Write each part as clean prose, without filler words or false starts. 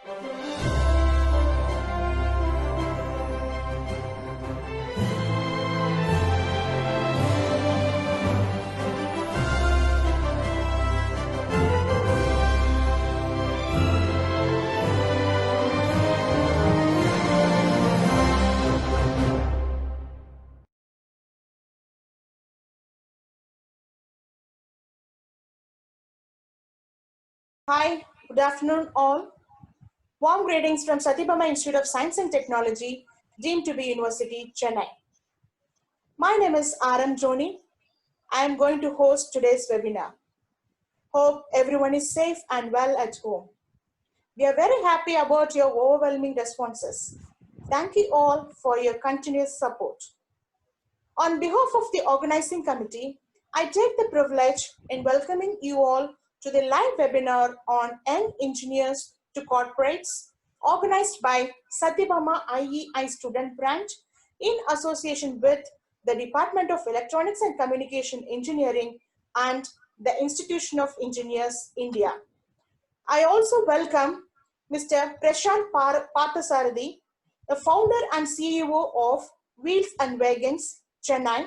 Hi, good afternoon all. Warm greetings from Sathyabama Institute of Science and Technology, deemed to be University, Chennai. My name is R.M. Joni. I am going to host today's webinar. Hope everyone is safe and well at home. We are very happy about your overwhelming responses. Thank you all for your continuous support. On behalf of the organizing committee, I take the privilege in welcoming you all to the live webinar on Young Engineers to Corporates, organized by Sathyabama IEI Student Branch in association with the Department of Electronics and Communication Engineering and the Institution of Engineers, India. I also welcome Mr. Prashanth Parthasarathy, the founder and CEO of Wheels and Wagons, Chennai,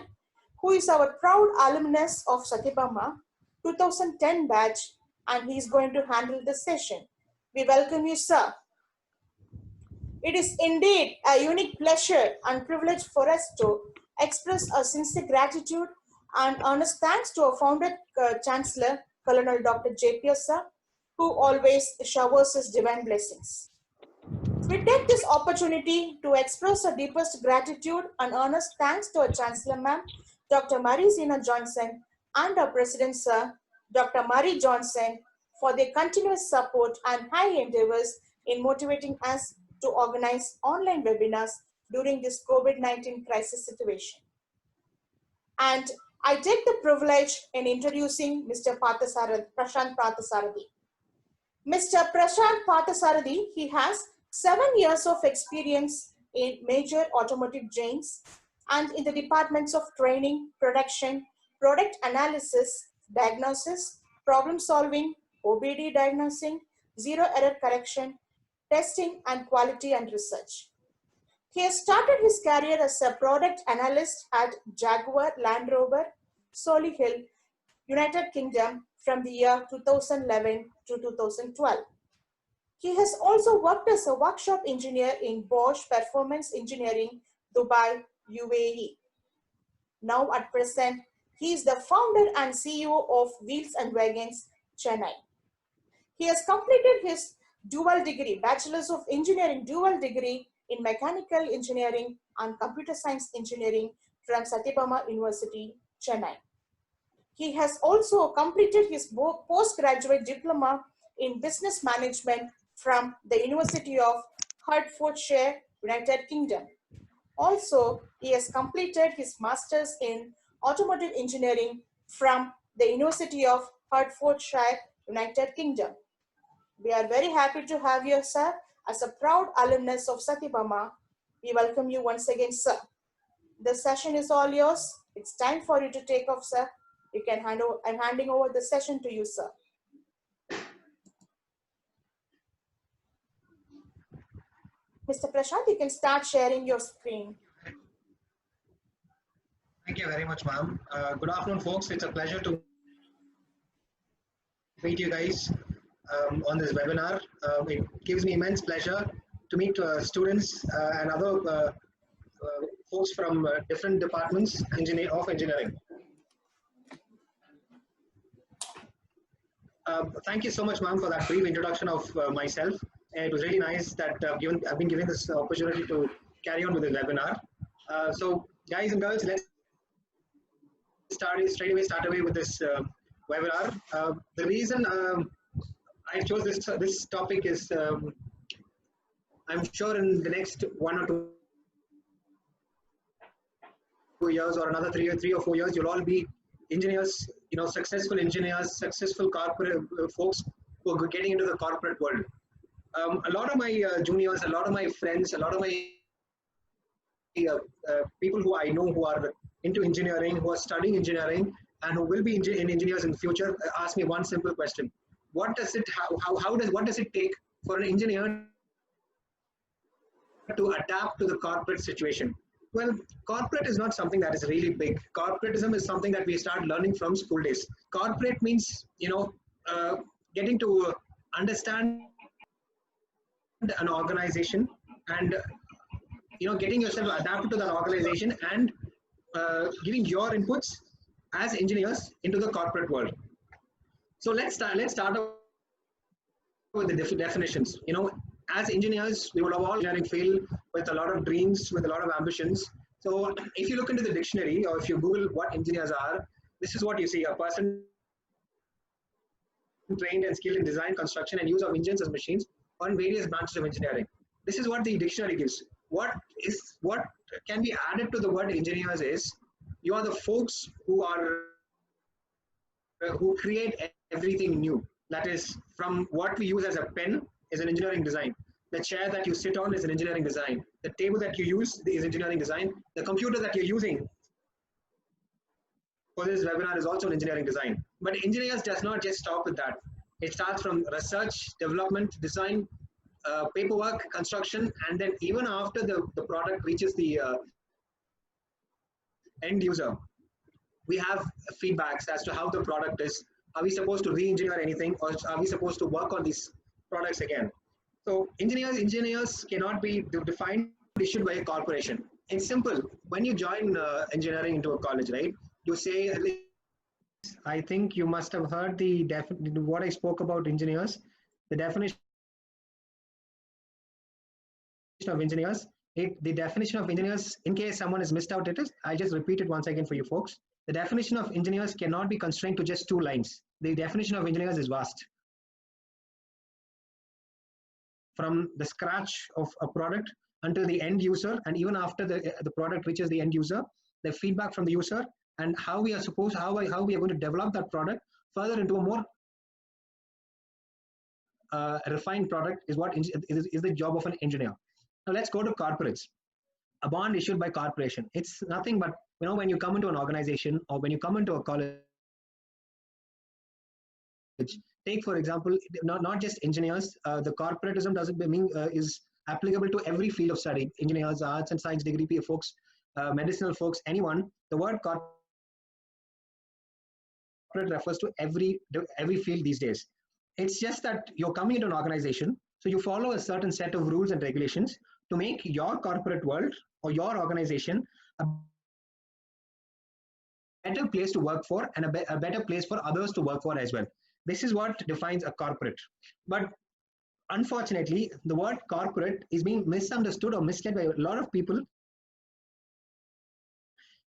who is our proud alumnus of Sathyabama 2010 batch, and he is going to handle the session. We welcome you, sir. It is indeed a unique pleasure and privilege for us to express our sincere gratitude and earnest thanks to our founder, Chancellor, Colonel Dr. J.P.S. sir, who always showers his divine blessings. We take this opportunity to express our deepest gratitude and earnest thanks to our Chancellor Ma'am, Dr. Marie Zena Johnson, and our President Sir, Dr. Murray Johnson, for their continuous support and high endeavors in motivating us to organize online webinars during this COVID-19 crisis situation. And I take the privilege in introducing Mr. Prashanth Parthasarathy. Mr. Prashanth Parthasarathy, he has 7 years of experience in major automotive chains and in the departments of training, production, product analysis, diagnosis, problem solving, OBD diagnosing, zero error correction, testing, and quality and research. He has started his career as a product analyst at Jaguar Land Rover, Solihull, United Kingdom from the year 2011 to 2012. He has also worked as a workshop engineer in Bosch Performance Engineering, Dubai, UAE. Now at present, he is the founder and CEO of Wheels and Wagons, Chennai. He has completed his dual degree, Bachelor's of Engineering dual degree in Mechanical Engineering and Computer Science Engineering from Sathyabama University, Chennai. He has also completed his postgraduate diploma in business management from the University of Hertfordshire, United Kingdom. Also, he has completed his master's in automotive engineering from the University of Hertfordshire, United Kingdom. We are very happy to have you, sir, as a proud alumnus of Sathyabama. We welcome you once again, sir. The session is all yours. It's time for you to take off, sir. You can I'm handing over the session to you, sir. Mr. Prashanth, you can start sharing your screen. Thank you very much, ma'am. Good afternoon, folks. It's a pleasure to meet you guys on this webinar. It gives me immense pleasure to meet students and other folks from different departments of engineering. Thank you so much, ma'am, for that brief introduction of myself. It was really nice that I've been given this opportunity to carry on with the webinar. So, guys and girls, let's straight away with this webinar. The reason I chose this topic is I'm sure in the next 1 or 2 years or another 3 or 4 years, you'll all be engineers, successful engineers, successful corporate folks who are getting into the corporate world. A lot of my juniors, a lot of my friends, a lot of my people who I know who are into engineering, who are studying engineering, and who will be engineers in the future, ask me one simple question: what does it take for an engineer to adapt to the corporate situation? Well, corporate is not something that is really big. Corporatism is something that we start learning from school days. Corporate means, getting to understand an organization and, getting yourself adapted to that organization and giving your inputs as engineers into the corporate world. So let's start with the definitions. As engineers, we would have all engineering field with a lot of dreams, with a lot of ambitions. So if you look into the dictionary or if you Google what engineers are, this is what you see: a person trained and skilled in design, construction, and use of engines as machines on various branches of engineering. This is what the dictionary gives. What can be added to the word engineers is you are the folks who create everything new. That is, from what we use as a pen is an engineering design. The chair that you sit on is an engineering design. The table that you use is engineering design. The computer that you're using for this webinar is also an engineering design. But engineers does not just stop with that. It starts from research, development, design, paperwork, construction, and then even after the product reaches the end user, we have feedbacks as to how the product is. Are we supposed to re-engineer anything, or are we supposed to work on these products again? So engineers cannot be defined, issued by a corporation. It's simple. When you join engineering into a college, right? You say, I think you must have heard what I spoke about engineers. The definition of engineers. The definition of engineers, in case someone has missed out, I'll just repeat it once again for you folks. The definition of engineers cannot be constrained to just 2 lines. The definition of engineers is vast. From the scratch of a product until the end user, and even after the product reaches the end user, the feedback from the user, and how we are going to develop that product further into a more refined product is what is the job of an engineer. Now let's go to corporates. A bond issued by corporation. It's nothing but, when you come into an organization or when you come into a college, take for example, not just engineers, the corporatism doesn't mean is applicable to every field of study. Engineers, arts and science degree folks, medicinal folks, anyone. The word corporate refers to every field these days. It's just that you're coming into an organization, so you follow a certain set of rules and regulations to make your corporate world or your organization a better place to work for and a better place for others to work for as well. This is what defines a corporate. But unfortunately, the word corporate is being misunderstood or misled by a lot of people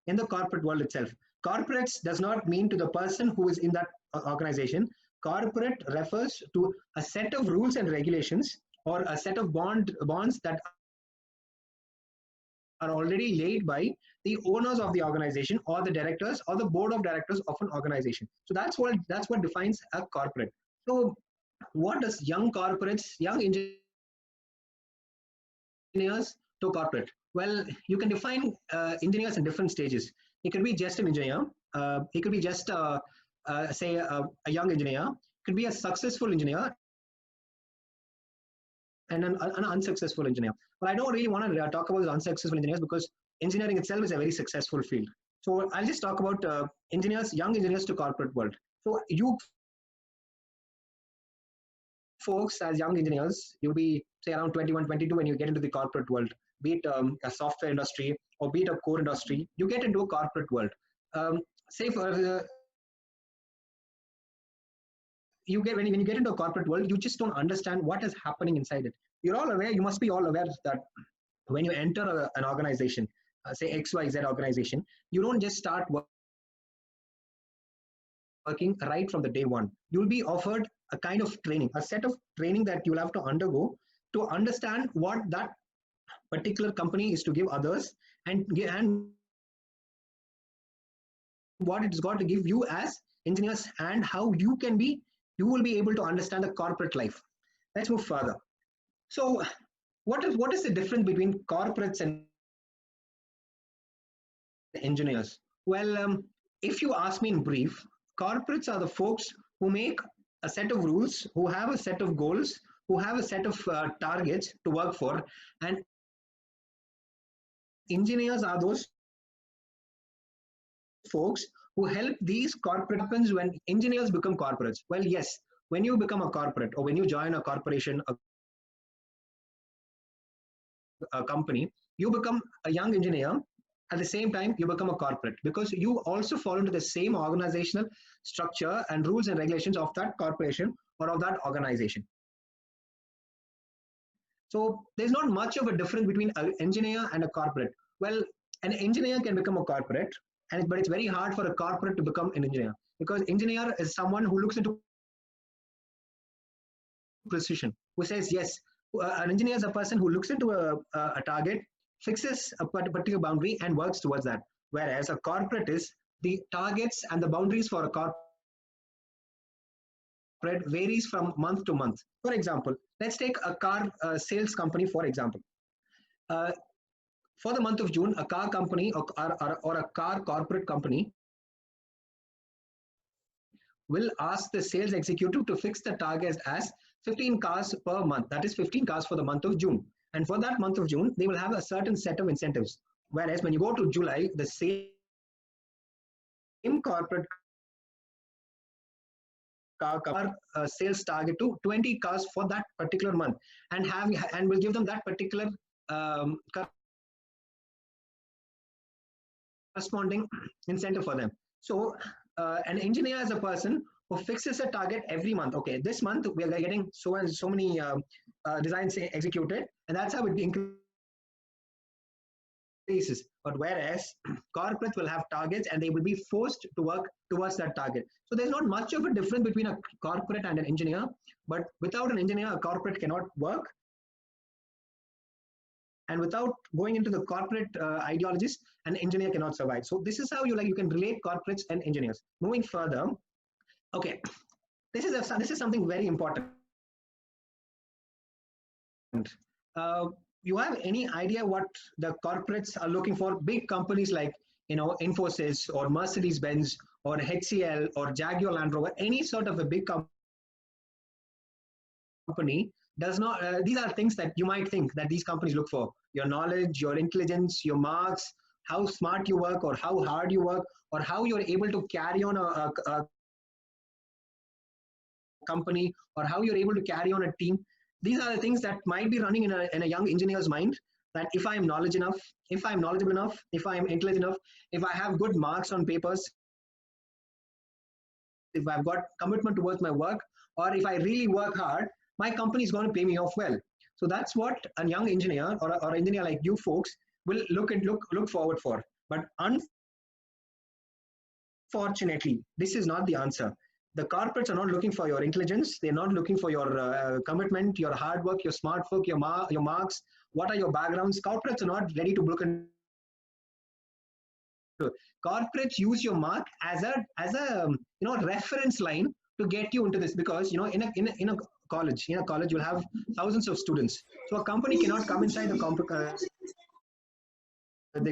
in the corporate world itself. Corporates does not mean to the person who is in that organization. Corporate refers to a set of rules and regulations or a set of bonds that are already laid by the owners of the organization or the directors or the board of directors of an organization. So that's what defines a corporate. So what does young engineers to corporate? Well, you can define engineers in different stages. It could be just an engineer. It could be just say a young engineer. It could be a successful engineer and an unsuccessful engineer. But I don't really want to talk about unsuccessful engineers because engineering itself is a very successful field. So I'll just talk about young engineers to corporate world. So you folks as young engineers, you'll be say around 21, 22 when you get into the corporate world, be it a software industry or be it a core industry, you get into a corporate world. Say for when you get into a corporate world, you just don't understand what is happening inside it. You're all aware, you must be all aware that when you enter an organization, say XYZ organization, you don't just start working right from the day one. You'll be offered a kind of training, a set of training that you'll have to undergo to understand what that particular company is to give others and what it's got to give you as engineers and how you will be able to understand the corporate life. Let's move further. So what is the difference between corporates and engineers? Well, if you ask me in brief, corporates are the folks who make a set of rules, who have a set of goals, who have a set of targets to work for, and engineers are those folks who help these corporate happens when engineers become corporates. Well, yes, when you become a corporate or when you join a corporation, a company, you become a young engineer. At the same time, you become a corporate because you also fall into the same organizational structure and rules and regulations of that corporation or of that organization. So there's not much of a difference between an engineer and a corporate. Well, an engineer can become a corporate, but it's very hard for a corporate to become an engineer because engineer is someone who looks into precision, who says yes. An engineer is a person who looks into a target, fixes a particular boundary, and works towards that. Whereas a corporate is the targets and the boundaries for a corporate varies from month to month. For example, let's take a car sales company, for example. Uh, for the month of June, a car company or a car corporate company will ask the sales executive to fix the target as 15 cars per month. That is 15 cars for the month of June. And for that month of June, they will have a certain set of incentives. Whereas when you go to July, the same corporate car sales target to 20 cars for that particular month and will give them that particular um, corresponding incentive for them. So an engineer is a person who fixes a target every month. Okay, this month we are getting so and so many designs executed, and that's how it increases. But whereas corporates will have targets and they will be forced to work towards that target. So there's not much of a difference between a corporate and an engineer, but without an engineer, a corporate cannot work. And without going into the corporate ideologies, an engineer cannot survive. So this is how you can relate corporates and engineers. Moving further, okay, this is something very important. You have any idea what the corporates are looking for? Big companies like Infosys or Mercedes Benz or HCL or Jaguar Land Rover, any sort of a big company does not. These are things that you might think that these companies look for: your knowledge, your intelligence, your marks, how smart you work, or how hard you work, or how you're able to carry on a company, or how you're able to carry on a team. These are the things that might be running in a young engineer's mind, that if I'm knowledgeable enough, if I'm intelligent enough, if I have good marks on papers, if I've got commitment towards my work, or if I really work hard, my company is going to pay me off well. So that's what a young engineer or engineer like you folks will look forward for. But unfortunately, this is not the answer. The corporates are not looking for your intelligence. They're not looking for your commitment, your hard work, your smart work, your marks. What are your backgrounds? Corporates are not ready to look into. Corporates use your mark as a reference line to get you into this, because in a college you'll have thousands of students. So a company cannot come inside the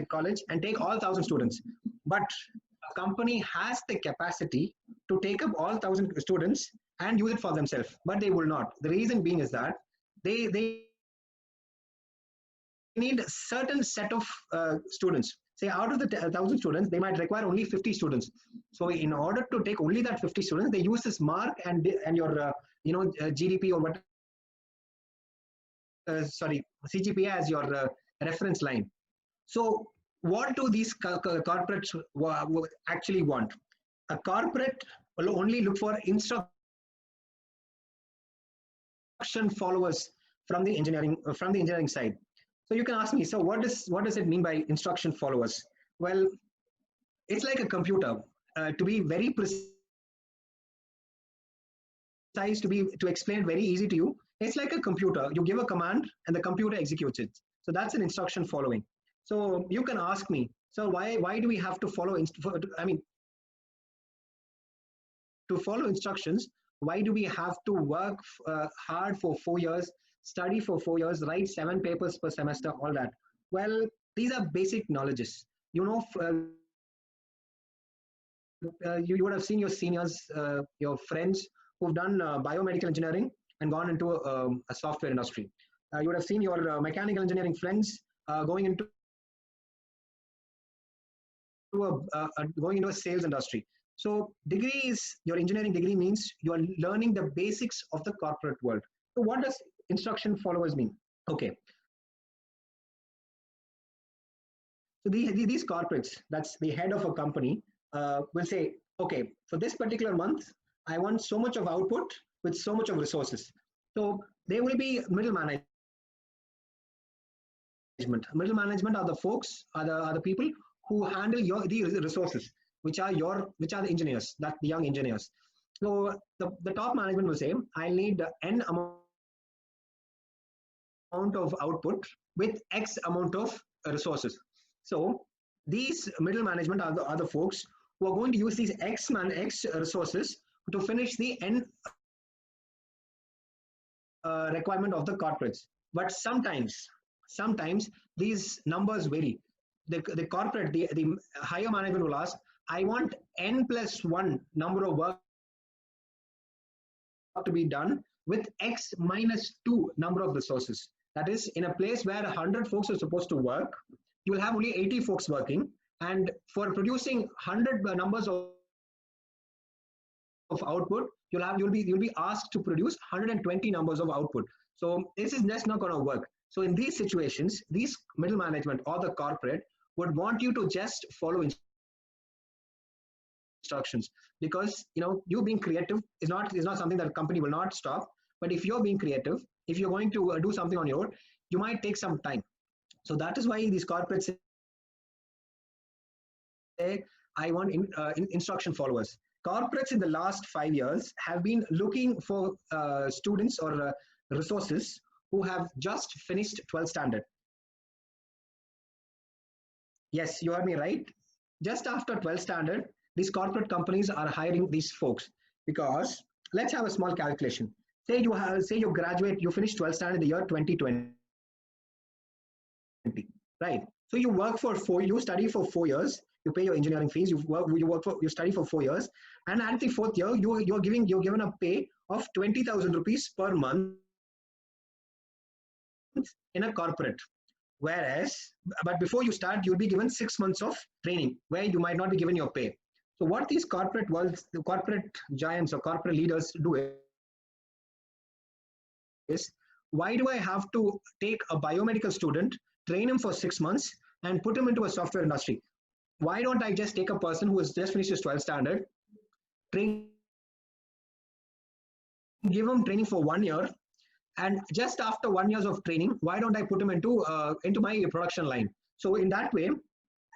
college and take all 1,000 students, but a company has the capacity to take up all 1,000 students and use it for themselves, but they will not. The reason being is that they need a certain set of students. Say out of the 1,000 students, they might require only 50 students. So in order to take only that 50 students, they use this mark and your GDP or what CGPA as your reference line. So what do these corporates actually want? A corporate will only look for instruction followers from the engineering side. So you can ask me, so what does it mean by instruction followers? Well, it's like a computer. To be very precise, to explain it very easy to you, it's like a computer. You give a command and the computer executes it. So that's an instruction following. So you can ask me, so why do we have to follow? To follow instructions, why do we have to work hard for 4 years, study for 4 years, write 7 papers per semester, all that? Well, these are basic knowledges. You would have seen your seniors, your friends who've done biomedical engineering, and gone into a software industry. You would have seen your mechanical engineering friends going into a sales industry. So degree is, your engineering degree means you are learning the basics of the corporate world. So what does instruction followers mean? Okay. So these corporates, that's the head of a company, will say, okay, for this particular month, I want so much of output with so much of resources. So there will be middle management. Middle management are the folks, are the people who handle the resources, which are the engineers, that the young engineers. So the top management will say, I need n amount of output with X amount of resources. So these middle management are the folks who are going to use these X resources to finish the N requirement of the corporates. But sometimes these numbers vary. The corporate, the higher management will ask, I want N plus 1 number of work to be done with X minus 2 number of resources. That is, in a place where 100 folks are supposed to work, you will have only 80 folks working, and for producing 100 numbers of output, you'll be asked to produce 120 numbers of output. So this is just not going to work. So in these situations, these middle management or the corporate would want you to just follow instructions, because you being creative is not something that a company will not stop. But if you're being creative, if you're going to do something on your own, you might take some time. So that is why these corporates say, I want instruction followers. Corporates in the last 5 years have been looking for students or resources who have just finished 12th standard. Yes, you heard me right. Just after 12th standard, these corporate companies are hiring these folks, because let's have a small calculation. Say you graduate, you finish 12th standard in the year 2020, right? So you work you study for 4 years, you pay your engineering fees, you study for 4 years, and at the 4th year, you're given a pay of 20,000 rupees per month in a corporate. Whereas, but before you start, you'll be given 6 months of training where you might not be given your pay. So what these corporate giants or corporate leaders do is, why do I have to take a biomedical student, train him for 6 months, and put him into a software industry? Why don't I just take a person who has just finished his 12th standard, give him training for 1 year, and just after 1 year of training, why don't I put him into my production line? So in that way,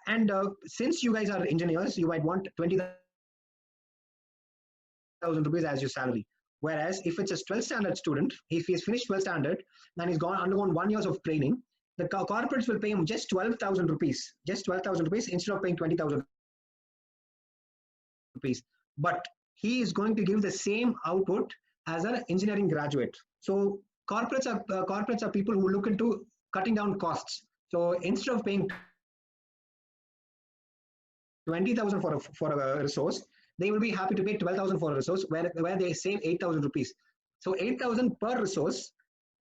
and since you guys are engineers, you might want 20,000 rupees as your salary. Whereas if it's a 12th standard student, if he's finished 12th standard and he's undergone 1 year of training, the corporates will pay him just 12,000 rupees, instead of paying 20,000 rupees. But he is going to give the same output as an engineering graduate. So corporates are people who look into cutting down costs. So instead of paying 20,000 for a resource, they will be happy to pay 12,000 for a resource where they save 8,000 rupees. So 8,000 per resource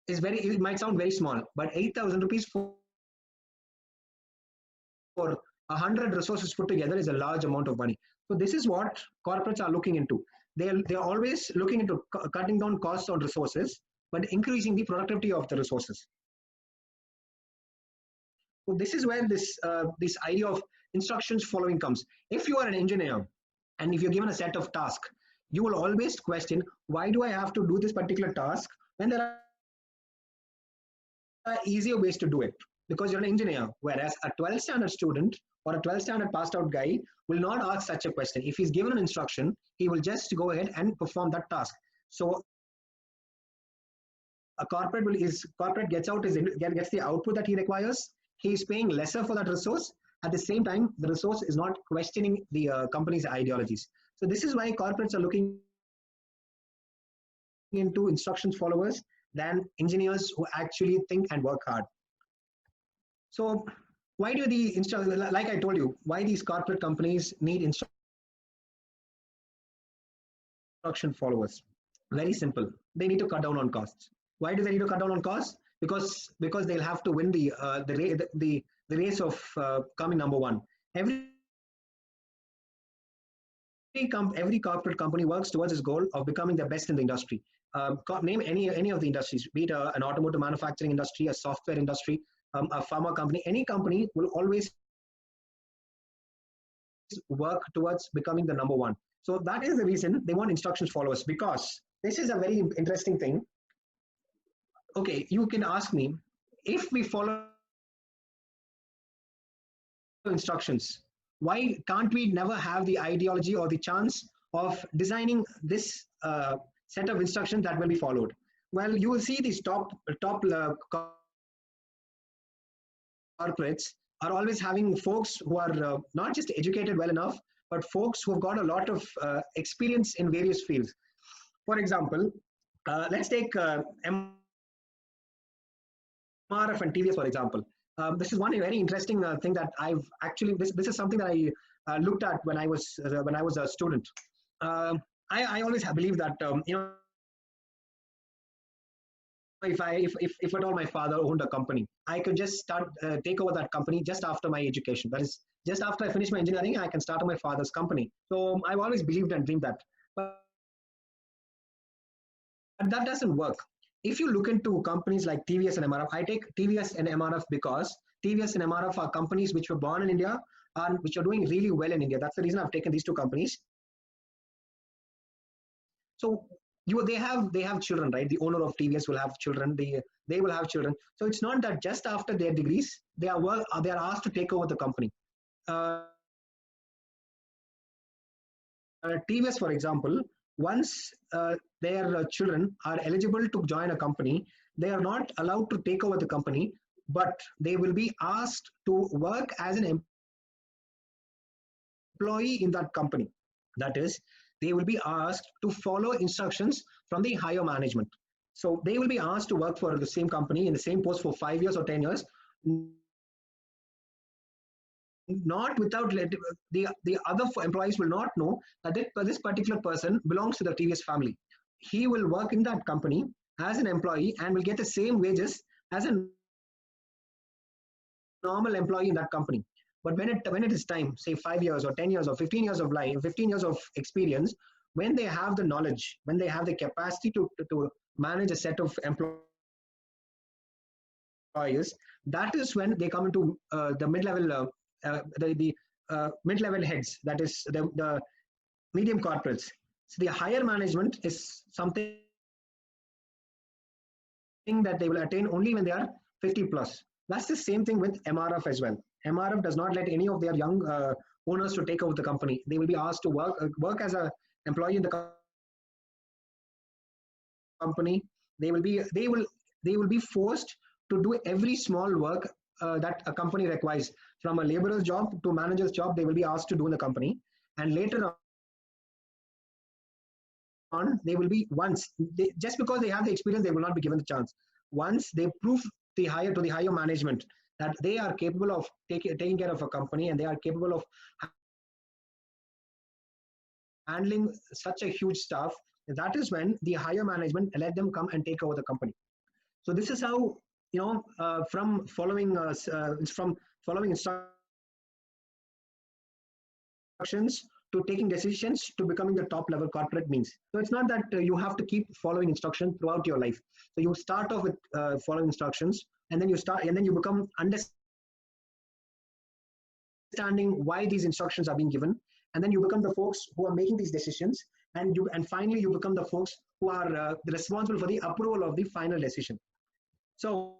is it might sound very small, but 8,000 rupees for 100 resources put together is a large amount of money. So this is what corporates are looking into. They're always looking into cutting down costs on resources, but increasing the productivity of the resources. So this is where this idea of instructions following comes. If you are an engineer and if you're given a set of tasks, you will always question, why do I have to do this particular task when there are easier ways to do it? Because you're an engineer. Whereas a 12th standard student or a 12th standard passed out guy will not ask such a question. If he's given an instruction, he will just go ahead and perform that task. So a corporate gets the output that he requires. He is paying lesser for that resource. At the same time, the resource is not questioning the company's ideologies. So this is why corporates are looking into instructions followers than engineers who actually think and work hard. So why do like I told you, why these corporate companies need instruction followers? Very simple. They need to cut down on costs. Why do they need to cut down on costs? Because they'll have to win the race of coming number one. Every corporate company works towards its goal of becoming the best in the industry. Name any of the industries, be it an automotive manufacturing industry, a software industry, a pharma company. Any company will always work towards becoming the number one. So that is the reason they want instructions followers, because this is a very interesting thing. Okay, you can ask me, if we follow instructions, why can't we never have the ideology or the chance of designing this set of instructions that will be followed? Well, you will see these top corporates are always having folks who are not just educated well enough, but folks who have got a lot of experience in various fields. For example, let's take MRF and TVS, for example. This is one very interesting thing that I've actually, this is something that I looked at when I was a student. I always have believed that, if at all my father owned a company, I could just take over that company just after my education. That is, just after I finish my engineering, I can start my father's company. So I've always believed and dreamed that. But that doesn't work. If you look into companies like TVS and MRF, I take TVS and MRF because TVS and MRF are companies which were born in India and which are doing really well in India. That's the reason I've taken these two companies. So they have children, right? The owner of TVS will have children. They will have children. So it's not that just after their degrees they are asked to take over the company. TVS, for example, once their children are eligible to join a company, they are not allowed to take over the company, but they will be asked to work as an employee in that company. That is, they will be asked to follow instructions from the higher management. So they will be asked to work for the same company in the same post for 5 years or 10 years, not without the other employees will not know that this particular person belongs to the TVS family. He will work in that company as an employee and will get the same wages as a normal employee in that company. But when it is time, say 5 years or 10 years or 15 years of life, 15 years of experience, when they have the knowledge, when they have the capacity to manage a set of employees, that is when they come into the mid-level mid-level heads, that is the medium corporates. So the higher management is something that they will attain only when they are 50 plus. That's the same thing with MRF as well. MRF does not let any of their young owners to take over the company. They will be asked to work as an employee in the company. They will be forced to do every small work that a company requires, from a laborer's job to manager's job. They will be asked to do in the company, and later on they will be, just because they have the experience, they will not be given the chance. Once they prove to the higher management that they are capable of taking care of a company and they are capable of handling such a huge staff, that is when the higher management let them come and take over the company. So this is how, from following instructions to taking decisions to becoming the top level corporate means. So it's not that you have to keep following instructions throughout your life. So you start off with following instructions, and then you become understanding why these instructions are being given, and then you become the folks who are making these decisions, and finally you become the folks who are responsible for the approval of the final decision. So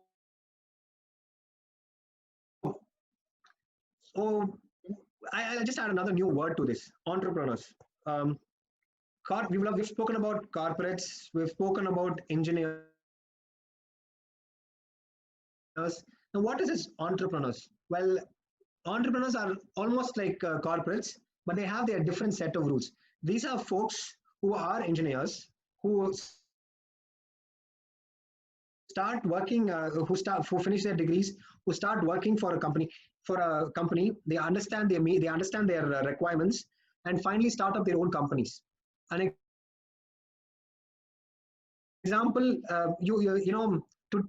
I just add another new word to this: entrepreneurs. We've spoken about corporates, we've spoken about engineers. Now, what is this entrepreneurs? Well, entrepreneurs are almost like corporates, but they have their different set of rules. These are folks who are engineers, who start working, who finish their degrees, who start working for a company. They understand their requirements, and finally start up their own companies. An example,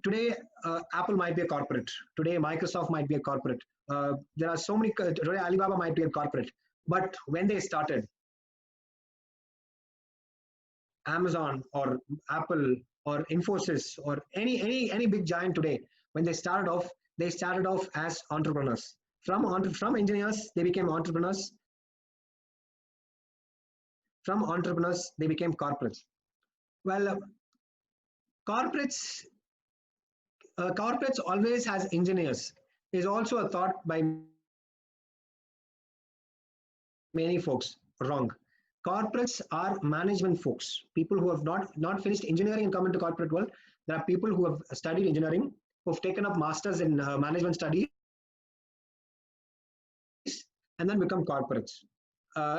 today Apple might be a corporate. Today Microsoft might be a corporate. There are so many. Today Alibaba might be a corporate. But when they started, Amazon or Apple or Infosys or any big giant today, when they started off as entrepreneurs. From engineers, they became entrepreneurs. From entrepreneurs, they became corporates. Well, corporates corporates always has engineers is also a thought by many folks wrong. Corporates are management folks, people who have not finished engineering and come into corporate world. There are people who have studied engineering, who have taken up masters in management studies, and then become corporates,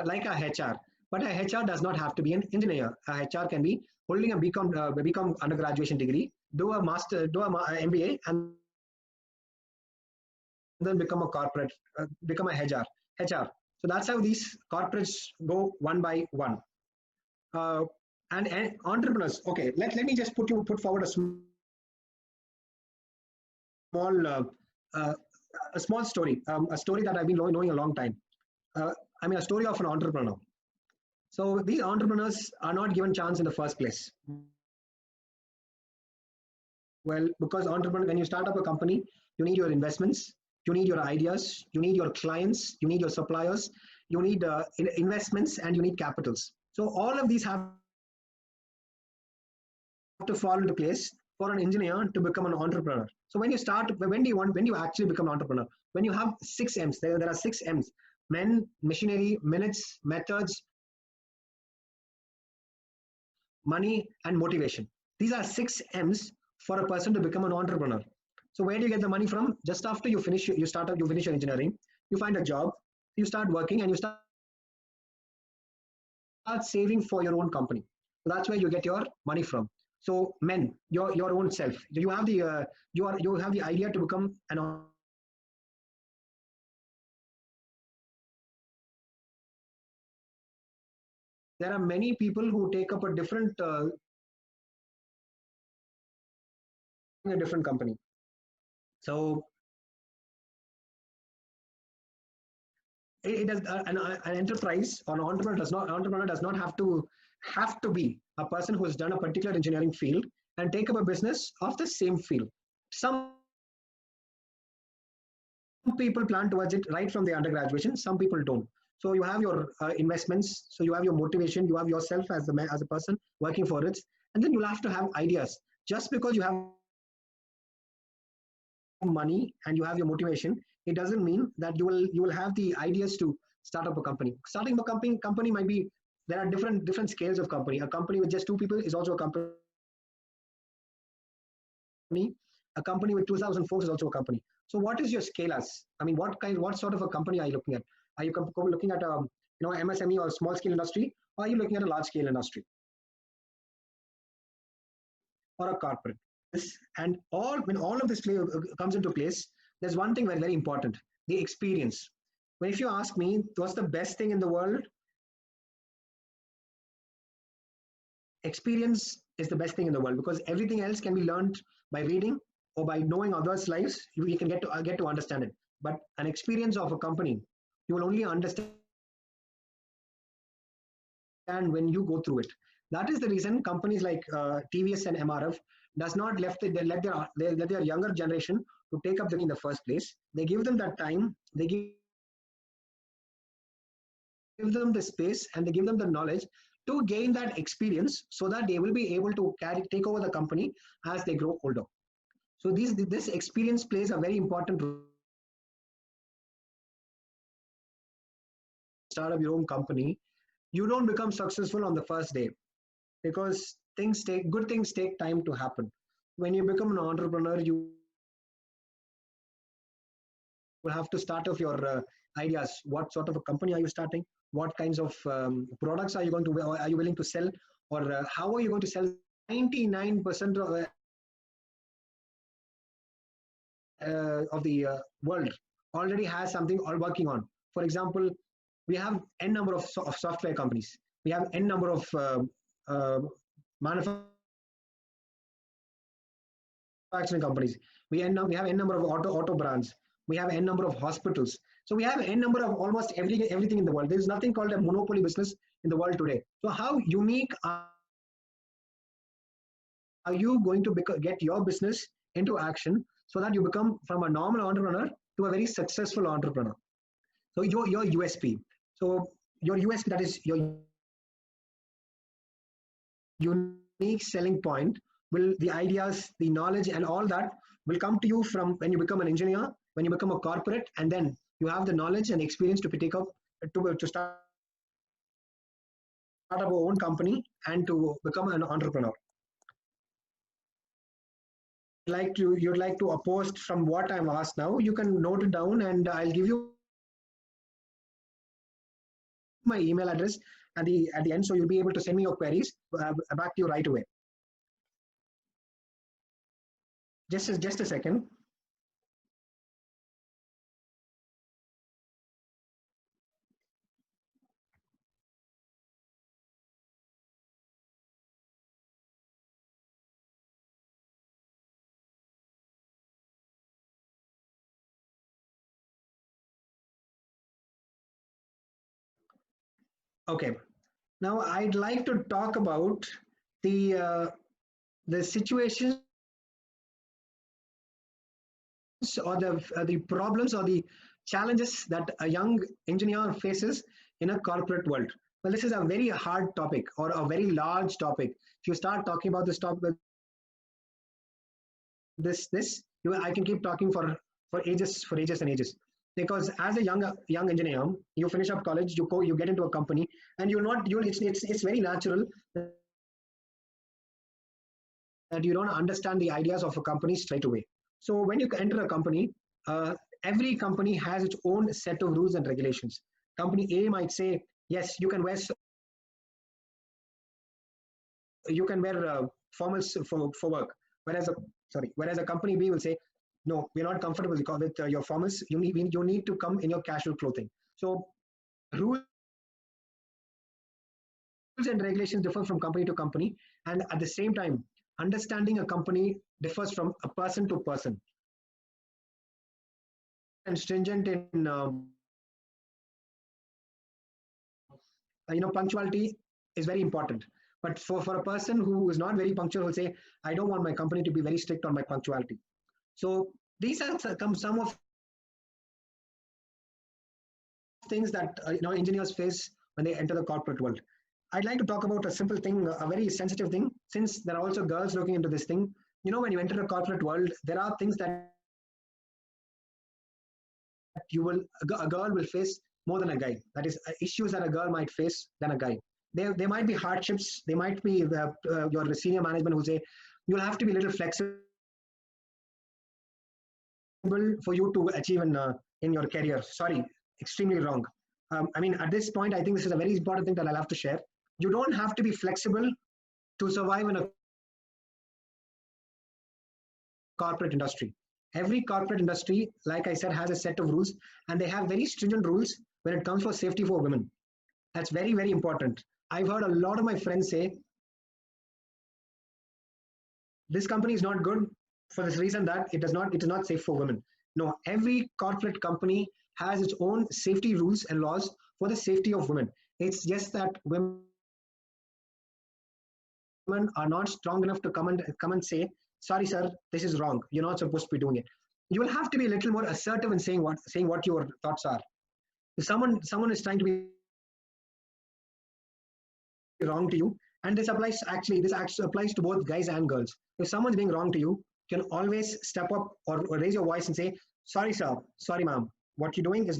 like a HR. But a HR does not have to be an engineer. A HR can be holding a BCom undergraduation degree, do a master, do a MBA, and then become a corporate, become a HR. So that's how these corporates go one by one. Uh, and entrepreneurs. Okay, let me just put forward small uh, a small story, a story that I've been knowing a long time. I mean, a story of an entrepreneur. So these entrepreneurs are not given chance in the first place. Well, because entrepreneur, when you start up a company, you need your investments, you need your ideas, you need your clients, you need your suppliers, you need investments, and you need capitals. So all of these have to fall into place for an engineer to become an entrepreneur. So when you start, when do you actually become an entrepreneur? When you have 6 M's, there are 6 M's: men, machinery, minutes, methods, money, and motivation. These are 6 M's for a person to become an entrepreneur. So where do you get the money from? Just after you finish, you finish your engineering, you find a job, you start working, and you start saving for your own company. So that's where you get your money from. So men, your own self. You have the you have the idea to become an. There are many people who take up a different company. So it does an enterprise or an entrepreneur does not have to be a person who has done a particular engineering field and take up a business of the same field. Some people plan towards it right from the undergraduation, some people don't. So you have your investments, so you have your motivation, you have yourself as as a person working for it, and then you'll have to have ideas. Just because you have money and you have your motivation, it doesn't mean that you will have the ideas to start up a company. Starting a company might be, there are different scales of company. A company with just 2 people is also a company. A company with 2,000 folks is also a company. So what is your scale as? I mean, what sort of a company are you looking at? Are you looking at a MSME or small scale industry, or are you looking at a large scale industry or a corporate? And when all of this comes into place, there's one thing very important: the experience. Well, if you ask me, what's the best thing in the world? Experience is the best thing in the world, because everything else can be learned by reading or by knowing others' lives. You can get to understand it. But an experience of a company, you will only understand when you go through it. That is the reason companies like TVS and MRF does not let their younger generation to take up in the first place. They give them that time. They give them the space, and they give them the knowledge to gain that experience, so that they will be able to take over the company as they grow older. So this experience plays a very important role. Start up your own company, you don't become successful on the first day, because good things take time to happen. When you become an entrepreneur, you will have to start off your ideas. What sort of a company are you starting? What kinds of products are you willing to sell, or how are you going to sell? 99% of the world already has something all working on. For example, we have n number of software companies. We have n number of manufacturing manufacturing companies. We have n number of auto brands. We have n number of hospitals. So we have n number of almost everything in the world. There is nothing called a monopoly business in the world today. So how unique are you going to get your business into action so that you become from a normal entrepreneur to a very successful entrepreneur? So your USP. So your USP, that is your unique selling point, will the ideas, the knowledge, and all that will come to you from when you become an engineer, when you become a corporate, and then you have the knowledge and experience to take up to start up your own company and to become an entrepreneur. You'd like to post from what I'm asked now, you can note it down, and I'll give you my email address at the end, so you'll be able to send me your queries back to you right away. Just a second. Okay, now I'd like to talk about the situations or the problems or the challenges that a young engineer faces in a corporate world. Well, this is a very hard topic or a very large topic. If you start talking about this topic, I can keep talking for ages and ages. Because as a young engineer, you finish up college, you get into a company, and it's very natural that you don't understand the ideas of a company straight away. So when you enter a company, every company has its own set of rules and regulations. Company A might say, yes, you can wear formals for work, whereas a company B will say, no, we're not comfortable with your formals. You need to come in your casual clothing. So rules and regulations differ from company to company, and at the same time, understanding a company differs from a person to person. And stringent in punctuality is very important. But for a person who is not very punctual, will say, I don't want my company to be very strict on my punctuality. So these are some of things that engineers face when they enter the corporate world. I'd like to talk about a simple thing, a very sensitive thing, since there are also girls looking into this thing. When you enter the corporate world, there are things that a girl will face more than a guy. That is, issues that a girl might face than a guy. There might be hardships. There might be your senior management who say, you'll have to be a little flexible for you to achieve in your career. Sorry, extremely wrong. At this point, I think this is a very important thing that I'll have to share. You don't have to be flexible to survive in a corporate industry. Every corporate industry, like I said, has a set of rules, and they have very stringent rules when it comes for safety for women. That's very, very important. I've heard a lot of my friends say, this company is not good for this reason that it is not safe for women. No, every corporate company has its own safety rules and laws for the safety of women. It's just that women are not strong enough to come and say, sorry, sir, this is wrong. You're not supposed to be doing it. You will have to be a little more assertive in saying what your thoughts are. If someone is trying to be wrong to you, and this actually applies to both guys and girls. If someone's being wrong to you, you can always step up or raise your voice and say, sorry, sir, sorry, ma'am, what you're doing is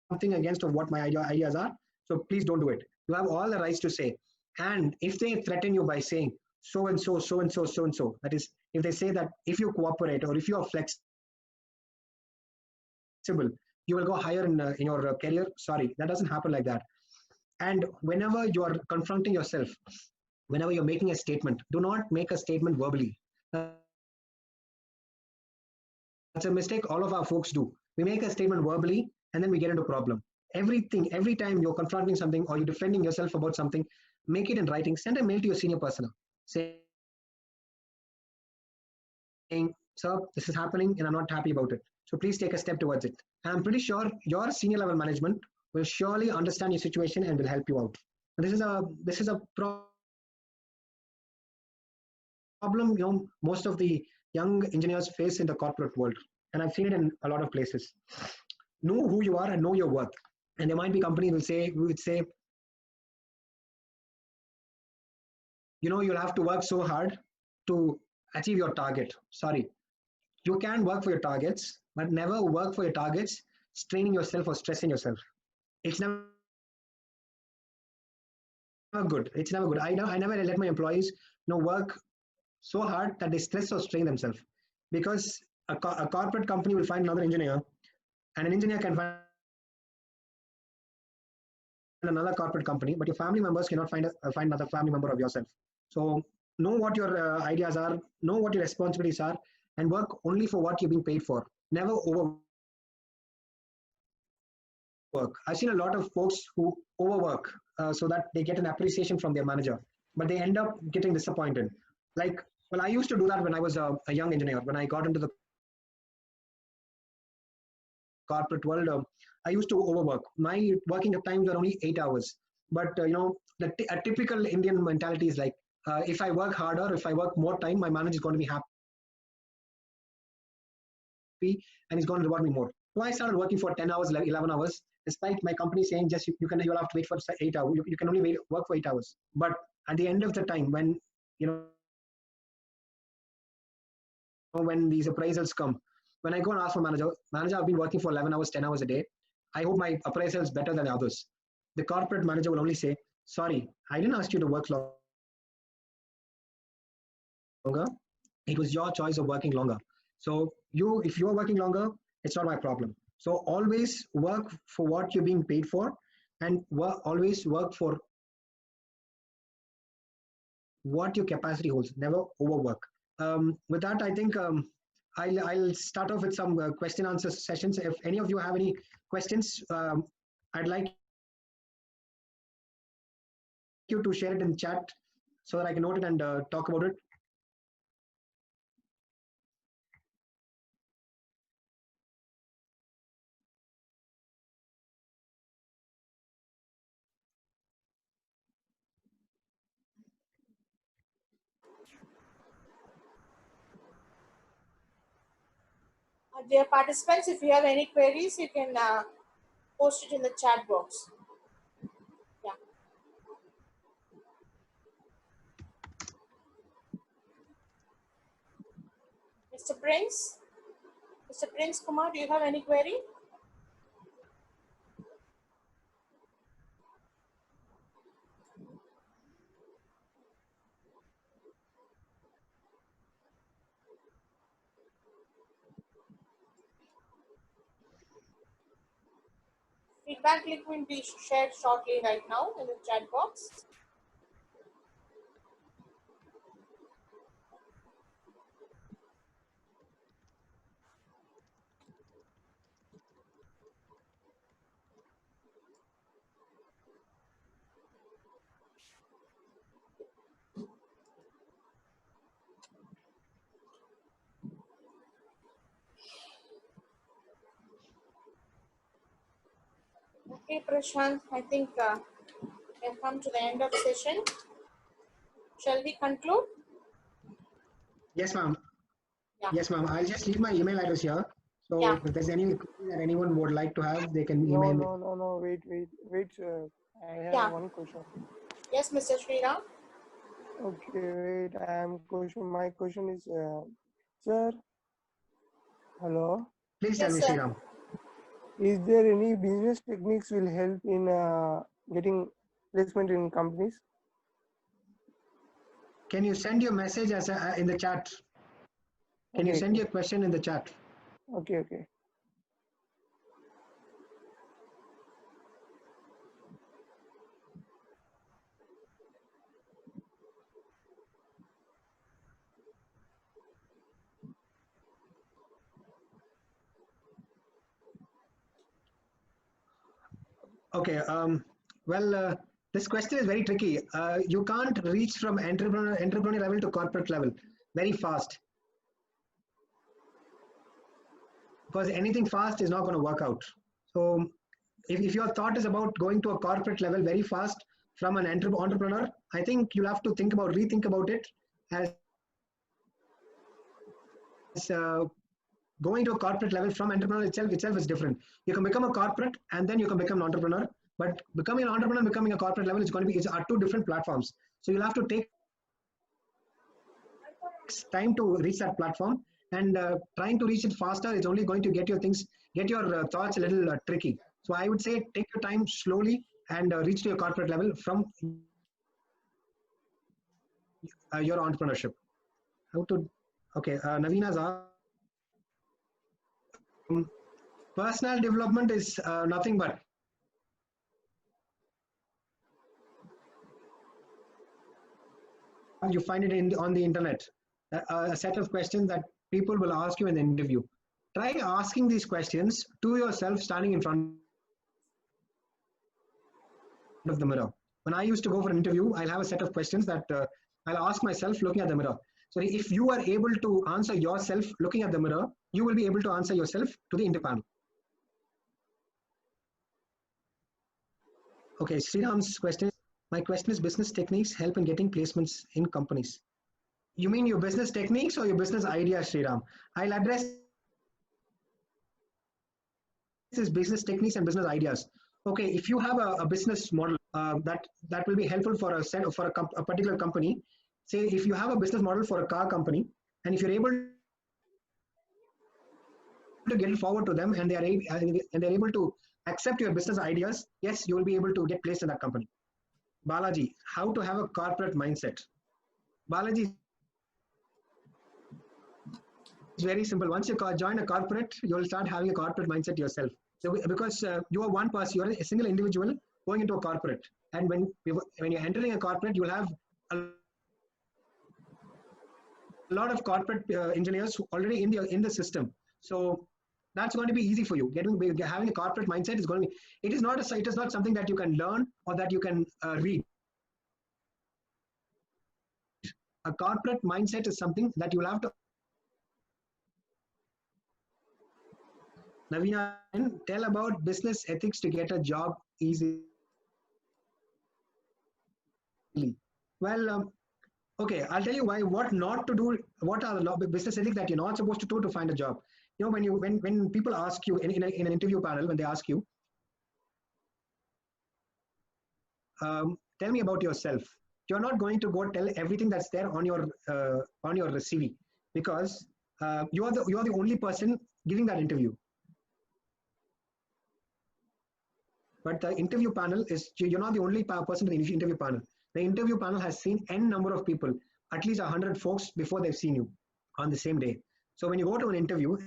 something against of what my ideas are, so please don't do it. You have all the rights to say. And if they threaten you by saying so and so, so and so, so and so, that is, if they say that if you cooperate or if you are flexible, you will go higher in your career. Sorry, that doesn't happen like that. And whenever you are confronting yourself, whenever you're making a statement, do not make a statement verbally. That's a mistake all of our folks do. We make a statement verbally and then we get into a problem. Every time you're confronting something or you're defending yourself about something, make it in writing. Send a mail to your senior person. Say, saying, sir, this is happening and I'm not happy about it. So please take a step towards it. And I'm pretty sure your senior level management will surely understand your situation and will help you out. And this is a problem most of the young engineers face in the corporate world, and I've seen it in a lot of places. Know who you are and know your worth. And there might be companies who would say, you'll have to work so hard to achieve your target. Sorry, you can work for your targets, but never work for your targets straining yourself or stressing yourself. It's never good. It's never good. I never let my employees work so hard that they stress or strain themselves, because a corporate company will find another engineer, and an engineer can find another corporate company, but your family members cannot find another family member of yourself. So know what your ideas are, know what your responsibilities are, and work only for what you're being paid for. Never overwork. I've seen a lot of folks who overwork so that they get an appreciation from their manager, but they end up getting disappointed. Like, well, I used to do that when I was a young engineer. When I got into the corporate world, I used to overwork. My working times were only 8 hours. But a typical Indian mentality is like, if I work harder, if I work more time, my manager is going to be happy and he's going to reward me more. So I started working for 10 hours, 11 hours, despite my company saying just you'll have to wait for 8 hours. You can only work for 8 hours. But at the end of the time, when these appraisals come, when I go and ask my manager, I've been working for 11 hours, 10 hours a day. I hope my appraisal is better than others. The corporate manager will only say, sorry, I didn't ask you to work longer. It was your choice of working longer. So if you're working longer, it's not my problem. So always work for what you're being paid for, and always work for what your capacity holds. Never overwork. With that, I think I'll start off with some question answer sessions. If any of you have any questions, I'd like you to share it in chat so that I can note it and talk about it. Dear participants, if you have any queries, you can post it in the chat box. Yeah. Mr. Prince? Mr. Prince Kumar, do you have any query? Feedback link will be shared shortly right now in the chat box. Okay, Prashanth, I think we have come to the end of the session. Shall we conclude? Yes, ma'am. Yeah. Yes, ma'am. I'll just leave my email address here. So Yeah. if there's any query that anyone would like to have, they can email me. No. Wait, sir. I have Yeah. one question. Yes, Mr. Sriram. Okay, wait. My question is, sir. Hello. Please tell Yes, me, sir. Sriram. Is there any business techniques will help in getting placement in companies? Can you send your message in the chat? Can you send your question in the chat? Okay. Okay. Well, this question is very tricky. You can't reach from entrepreneur level to corporate level very fast. because anything fast is not going to work out. So if your thought is about going to a corporate level very fast from an entrepreneur, I think you'll have to rethink about it as going to a corporate level from entrepreneur itself is different. You can become a corporate and then you can become an entrepreneur, but becoming an entrepreneur and becoming a corporate level is going to be are two different platforms. So you'll have to take time to reach that platform, and trying to reach it faster is only going to get your thoughts a little tricky. So I would say take your time slowly and reach to your corporate level from your entrepreneurship. How to? Okay, Naveena's asked. Personal development is nothing but you find it on the internet, a set of questions that people will ask you in the interview. Try asking these questions to yourself standing in front of the mirror. When I used to go for an interview, I'll have a set of questions that I'll ask myself looking at the mirror. So if you are able to answer yourself looking at the mirror, you will be able to answer yourself to the interview panel. Okay, Sriram's question. My question is, business techniques help in getting placements in companies. You mean your business techniques or your business ideas, Sriram? I'll address this business techniques and business ideas. Okay, if you have a business model that will be helpful for a particular company. Say if you have a business model for a car company, and if you're able to get it forward to them and they're able to accept your business ideas, yes, you will be able to get placed in that company. Balaji, how to have a corporate mindset? Balaji, it's very simple. Once you join a corporate, you will start having a corporate mindset yourself. So because you are one person, you are a single individual going into a corporate, and when you're entering a corporate, you will have a lot of corporate engineers already in the system. So that's going to be easy for you. Having a corporate mindset is going to be. It is not something that you can learn or that you can read. A corporate mindset is something that you will have to. Navina, tell about business ethics to get a job easily. Well, okay, I'll tell you what not to do. What are the business ethics that you're not supposed to do to find a job? You know, when people ask you in an interview panel, when they ask you, tell me about yourself. You're not going to go tell everything that's there on your CV, because you are the only person giving that interview. But the interview panel you're not the only person in the interview panel. The interview panel has seen n number of people, at least 100 folks before they've seen you on the same day. So when you go to an interview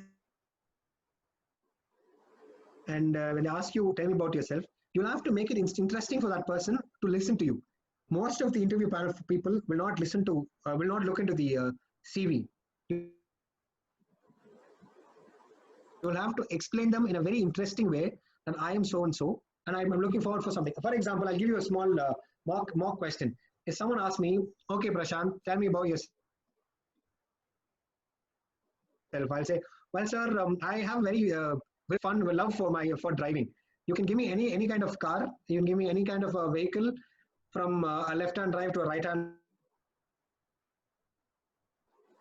and when they ask you, tell me about yourself, you'll have to make it interesting for that person to listen to you. Most of the interview panel people will not look into the CV. You'll have to explain them in a very interesting way that I am so and so, and I'm looking forward for something. For example, I'll give you a small mock question. If someone asks me, okay, Prashanth, tell me about yourself, I'll say, well, sir, I have very fun love for driving. You can give me any kind of car. You can give me any kind of a vehicle, from a left-hand drive to a right-hand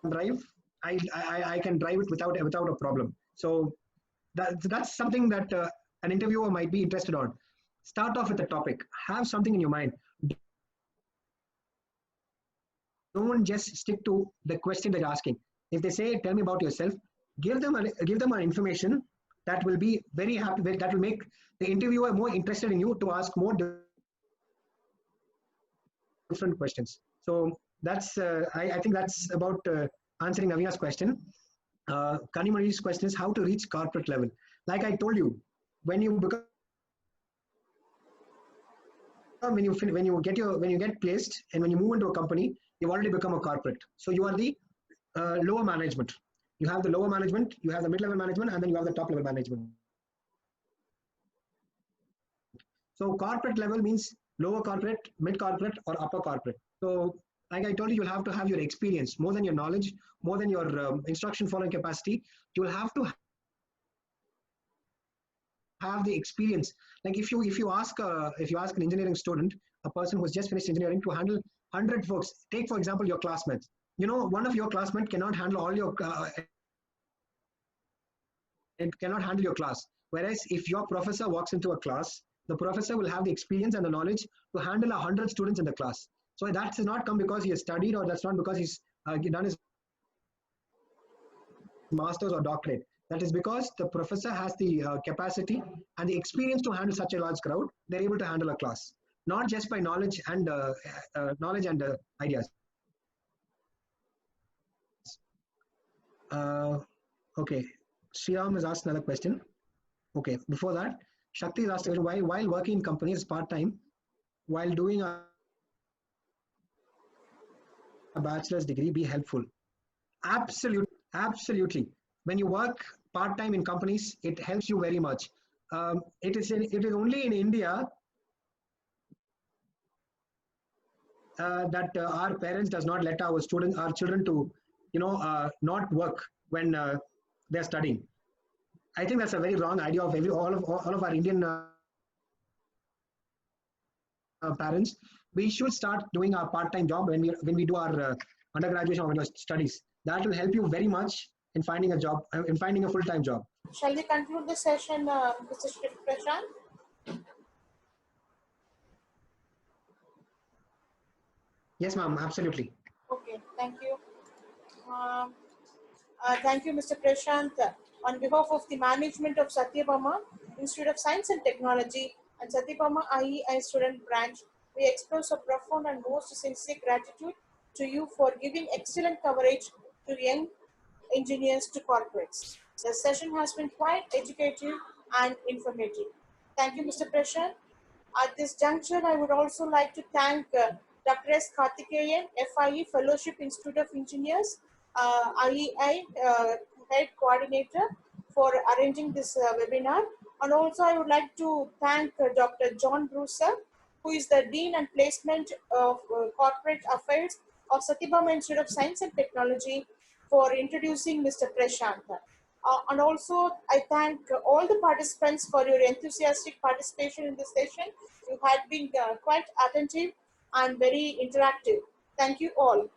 drive. I can drive it without a problem. So that's something that an interviewer might be interested on. Start off with a topic. Have something in your mind. Don't just stick to the question they're asking. If they say, tell me about yourself, give them an information that will be very happy, that will make the interviewer more interested in you to ask more different questions. So that's I think that's about answering Navina's question. Kanimari's question is how to reach corporate level. Like I told you, when you get placed and when you move into a company, you've already become a corporate. So you are the lower management. You have the lower management, you have the mid-level management, and then you have the top-level management. So corporate level means lower corporate, mid-corporate, or upper corporate. So like I told you, you'll have to have your experience, more than your knowledge, more than your instruction following capacity. You'll have to have the experience. Like if you ask an engineering student, a person who's just finished engineering, to handle 100 folks. Take for example your classmates. You know, one of your classmates cannot handle all your and cannot handle your class. Whereas if your professor walks into a class, the professor will have the experience and the knowledge to handle 100 students in the class. So that does not come because he has studied, or that's not because he's done his master's or doctorate. That is because the professor has the capacity and the experience to handle such a large crowd. They're able to handle a class, not just by knowledge and ideas. Okay, Sriram has asked another question. Okay, before that, Shakti has asked a question: why, while working in companies part time, while doing a bachelor's degree, be helpful? Absolutely. When you work part time in companies, it helps you very much. It is only in India that our parents does not let our children to, not work when they're studying. I think that's a very wrong idea of all of our Indian parents. We should start doing our part-time job when we do our undergraduate or studies. That will help you very much in finding a job, in finding a full-time job. Shall we conclude the session, Mr. Prashanth? Yes, ma'am. Absolutely. Okay, thank you. Thank you, Mr. Prashanth. On behalf of the management of Sathyabama Institute of Science and Technology and Sathyabama IEI student branch, we express a profound and most sincere gratitude to you for giving excellent coverage to young engineers to corporates. The session has been quite educative and informative. Thank you, Mr. Prashanth. At this juncture, I would also like to thank Dr. S. Karthikeyan, FIE Fellowship Institute of Engineers, IEI Head Coordinator, for arranging this webinar. And also, I would like to thank Dr. John Brucer, who is the Dean and Placement of Corporate Affairs of Sathyabama Institute of Science and Technology, for introducing Mr. Prashanth. And also, I thank all the participants for your enthusiastic participation in this session. You had been quite attentive and very interactive. Thank you all.